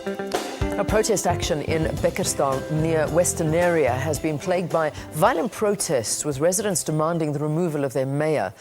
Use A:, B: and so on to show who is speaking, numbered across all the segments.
A: A protest action in Bekkersdal near Westenaria has been plagued by violent protests, with residents demanding the removal of their mayor.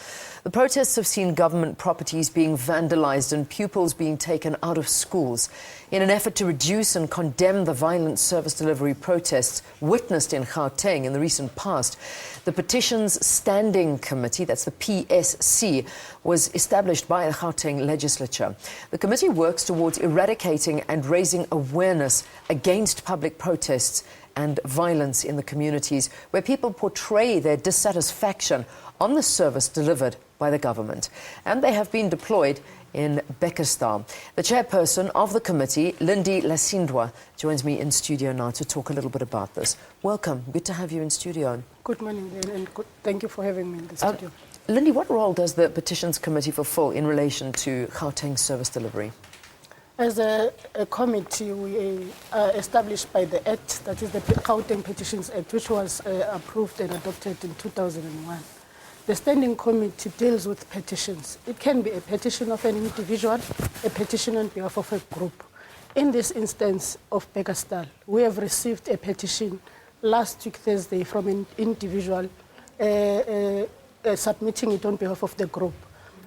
A: The protests have seen government properties being vandalized and pupils being taken out of schools. In an effort to reduce and condemn the violent service delivery protests witnessed in Gauteng in the recent past, the Petitions Standing Committee, that's the PSC, was established by the Gauteng Legislature. The committee works towards eradicating and raising awareness against public protests and violence in the communities where people portray their dissatisfaction on the service delivered by the government. And they have been deployed in Bekkersdal. The chairperson of the committee, Lindi Lasindwa, joins me in studio now to talk a little bit about this. Welcome. Good to have you in studio.
B: Good morning, and thank you for having me in the studio.
A: Lindi, what role does the Petitions Committee fulfill in relation to Gauteng service delivery?
B: As a committee, we are established by the Act, that is the Gauteng Petitions Act, which was approved and adopted in 2001. The Standing Committee deals with petitions. It can be a petition of an individual, a petition on behalf of a group. In this instance of Bekkersdal, we have received a petition last week Thursday from an individual submitting it on behalf of the group.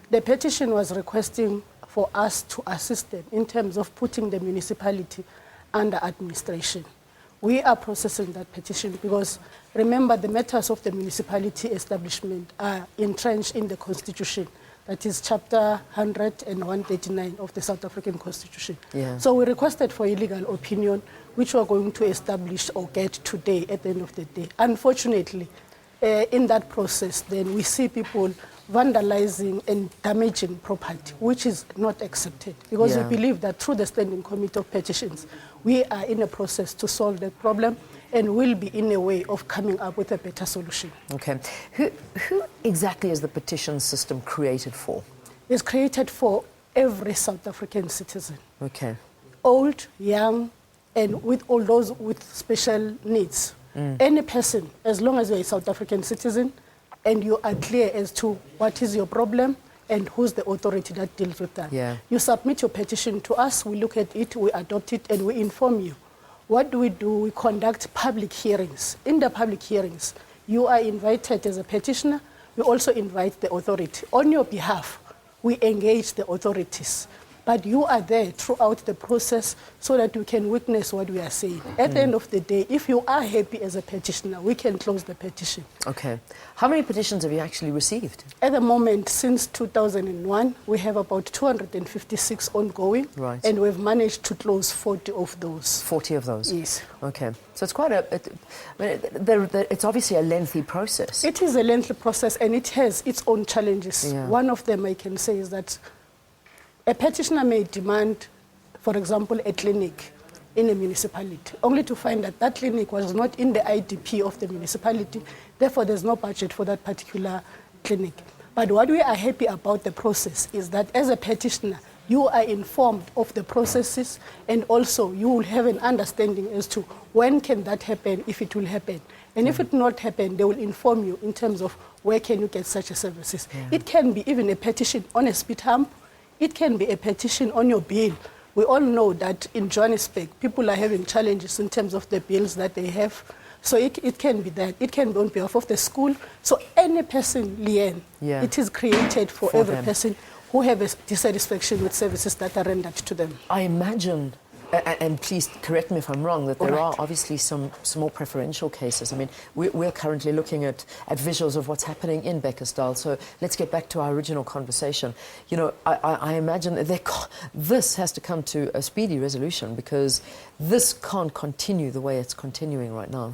B: The petition was requesting for us to assist them in terms of putting the municipality under administration. We are processing that petition because, remember, the matters of the municipality establishment are entrenched in the Constitution. That is Chapter 100 and 139 of the South African Constitution. Yeah. So we requested for a legal opinion, which we are going to establish or get today at the end of the day. Unfortunately, in that process, then we see people vandalizing and damaging property, which is not accepted, because we believe that through the Standing Committee of Petitions, we are in a process to solve the problem and will be in a way of coming up with a better solution.
A: Okay. Who exactly is the petition system created for?
B: It's created for every South African citizen.
A: Okay.
B: Old, young, and with all those with special needs. Any person, as long as you're a South African citizen, and you are clear as to what is your problem and who's the authority that deals with that. Yeah. You submit your petition to us, we look at it, we adopt it, and we inform you. What do? We conduct public hearings. In the public hearings, you are invited as a petitioner. We also invite the authority. On your behalf, we engage the authorities. But you are there throughout the process so that you can witness what we are saying. At the end of the day, if you are happy as a petitioner, we can close the petition.
A: Okay. How many petitions have you actually received?
B: At the moment, since 2001, we have about 256 ongoing. Right. And we've managed to close 40 of those.
A: 40 of those?
B: Yes.
A: Okay. So it's quite it's obviously a lengthy process.
B: It is a lengthy process, and it has its own challenges. Yeah. One of them I can say is that a petitioner may demand, for example, a clinic in a municipality, only to find that that clinic was not in the IDP of the municipality, therefore there's no budget for that particular clinic. But what we are happy about the process is that as a petitioner, you are informed of the processes, and also you will have an understanding as to when can that happen, if it will happen. And if it will not happen, they will inform you in terms of where can you get such a services. Yeah. It can be even a petition on a speed hump. It can be a petition on your bill. We all know that in Johannesburg, people are having challenges in terms of the bills that they have. So it can be that. It can be on behalf of the school. So any person, Leanne, it is created for every person who have a dissatisfaction with services that are rendered to them.
A: I imagine, and please correct me if I'm wrong, that there are obviously some more preferential cases. I mean, we're currently looking at visuals of what's happening in Bekkersdal, so let's get back to our original conversation. You know, I imagine this has to come to a speedy resolution, because this can't continue the way it's continuing right now.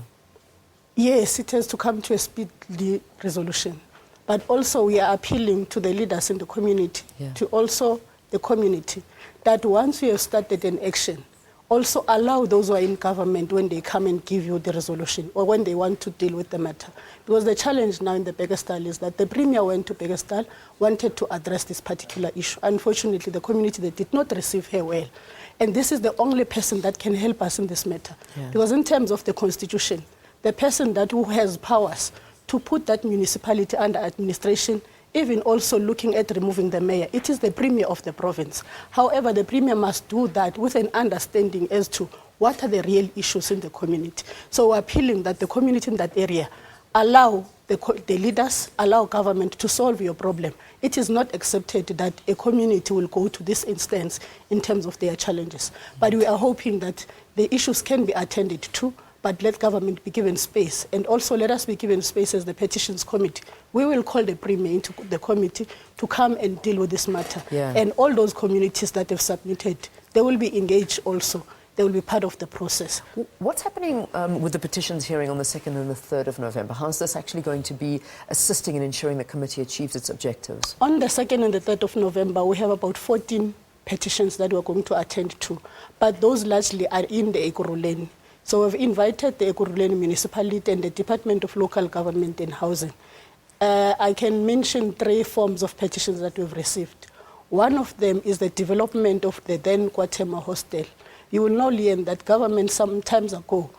B: Yes, it has to come to a speedy resolution. But also we are appealing to the leaders in the community, to also the community, that once you have started an action, also allow those who are in government when they come and give you the resolution or when they want to deal with the matter. Because the challenge now in the Bekkersdal is that the Premier went to Bekkersdal, wanted to address this particular issue. Unfortunately, the community, they did not receive her well. And this is the only person that can help us in this matter. Yeah. Because in terms of the Constitution, the person who has powers to put that municipality under administration even also looking at removing the mayor. It is the premier of the province. However, the premier must do that with an understanding as to what are the real issues in the community. So we're appealing that the community in that area allow the leaders, allow government to solve your problem. It is not accepted that a community will go to this instance in terms of their challenges. But we are hoping that the issues can be attended to, but let government be given space. And also let us be given space as the Petitions Committee. We will call the Premier into the committee to come and deal with this matter.
A: Yeah.
B: And all those communities that have submitted, they will be engaged also. They will be part of the process.
A: What's happening with the petitions hearing on the 2nd and the 3rd of November? How is this actually going to be assisting in ensuring the committee achieves its objectives?
B: On the 2nd and the 3rd of November, we have about 14 petitions that we're going to attend to. But those largely are in the Ekurhuleni. So we've invited the Ekurhuleni municipality and the Department of Local Government and Housing. I can mention 3 forms of petitions that we've received. One of them is the development of the then Gauteng hostel. You will now learn that government some times ago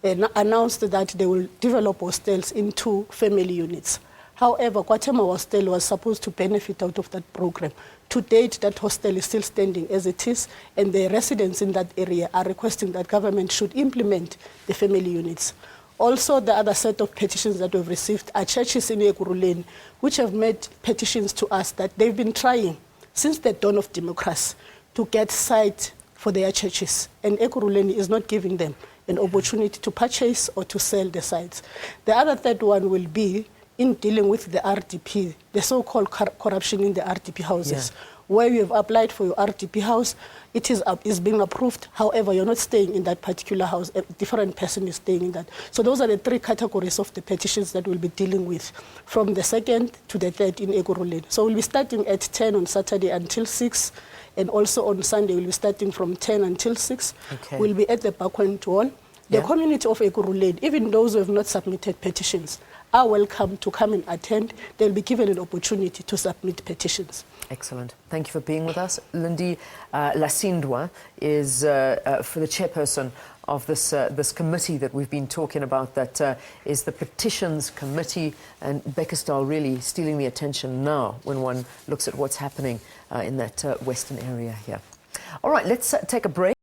B: announced that they will develop hostels into family units. However, Gauteng hostel was supposed to benefit out of that program. To date, that hostel is still standing as it is, and the residents in that area are requesting that government should implement the family units. Also, the other set of petitions that we've received are churches in Ekurhuleni, which have made petitions to us that they've been trying since the dawn of democracy to get site for their churches, and Ekurhuleni is not giving them an opportunity to purchase or to sell the sites. The other third one will be in dealing with the RDP, the so-called corruption in the RDP houses, where you have applied for your RDP house, it is being approved. However, you're not staying in that particular house. A different person is staying in that. So those are the 3 categories of the petitions that we'll be dealing with from the 2nd to the 3rd in Ekurhuleni. So we'll be starting at 10 on Saturday until 6. And also on Sunday, we'll be starting from 10 until 6.
A: Okay.
B: We'll be at the Bakwan Hall. The community of Ekurhuleni, even those who have not submitted petitions, are welcome to come and attend. They'll be given an opportunity to submit petitions.
A: Excellent. Thank you for being with us. Lindi Lasindwa is for the chairperson of this committee that we've been talking about, that is the Petitions Committee, and Bekkersdal really stealing the attention now when one looks at what's happening in that western area here. All right, let's take a break.